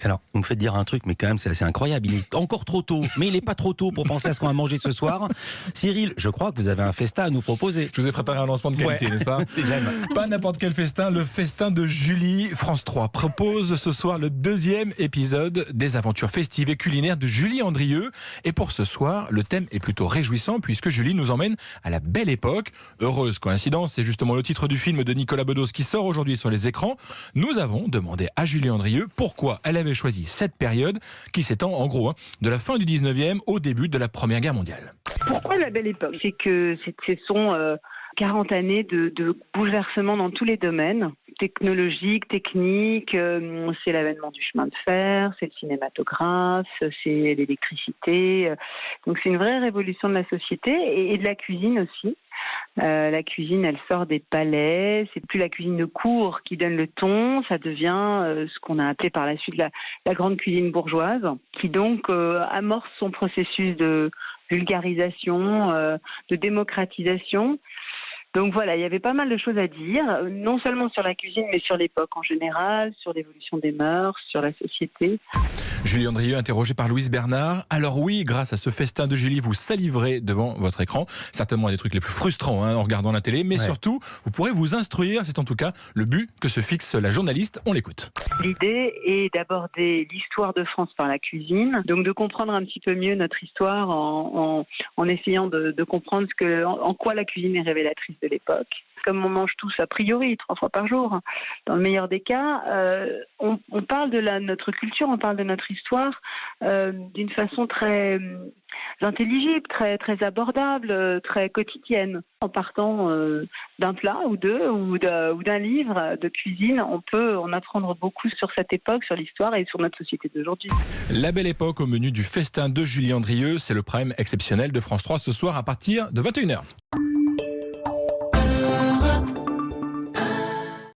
Alors, vous me faites dire un truc, mais quand même, c'est assez incroyable. Il est encore trop tôt, mais il n'est pas trop tôt pour penser à ce qu'on va manger ce soir. Cyril, je crois que vous avez un festin à nous proposer. Je vous ai préparé un lancement de qualité, Ouais. n'est-ce pas? J'aime. Pas n'importe quel festin, le festin de Julie. France 3 propose ce soir le 2e épisode des aventures festives et culinaires de Julie Andrieux. Et pour ce soir, le thème est plutôt réjouissant puisque Julie nous emmène à la belle époque. Heureuse coïncidence, c'est justement le titre du film de Nicolas Bedos qui sort aujourd'hui sur les écrans. Nous avons demandé à Julie Andrieux pourquoi elle avait choisi cette période qui s'étend en gros de la fin du 19e au début de la Première Guerre mondiale. Pourquoi la belle époque? C'est que ce sont 40 années de bouleversements dans tous les domaines, technologiques, techniques, c'est l'avènement du chemin de fer, c'est le cinématographe, c'est l'électricité. Donc c'est une vraie révolution de la société et de la cuisine aussi. La cuisine, elle sort des palais, c'est plus la cuisine de cour qui donne le ton, ça devient ce qu'on a appelé par la suite la grande cuisine bourgeoise, qui donc amorce son processus de vulgarisation, de démocratisation. Donc voilà, il y avait pas mal de choses à dire, non seulement sur la cuisine, mais sur l'époque en général, sur l'évolution des mœurs, sur la société. Julie Andrieux, interrogée par Louise Bernard. Alors oui, grâce à ce festin de Julie, vous saliverez devant votre écran. Certainement des trucs les plus frustrants en regardant la télé, mais surtout, vous pourrez vous instruire. C'est en tout cas le but que se fixe la journaliste. On l'écoute. L'idée est d'aborder l'histoire de France par la cuisine, donc de comprendre un petit peu mieux notre histoire en essayant de comprendre en quoi la cuisine est révélatrice de l'époque. Comme on mange tous a priori 3 fois par jour, dans le meilleur des cas, on parle de notre culture, on parle de notre histoire d'une façon très intelligible, très, très abordable, très quotidienne. En partant d'un plat ou deux ou d'un livre de cuisine, on peut en apprendre beaucoup sur cette époque, sur l'histoire et sur notre société d'aujourd'hui. La belle époque au menu du festin de Julie Andrieux, c'est le prime exceptionnel de France 3 ce soir à partir de 21h.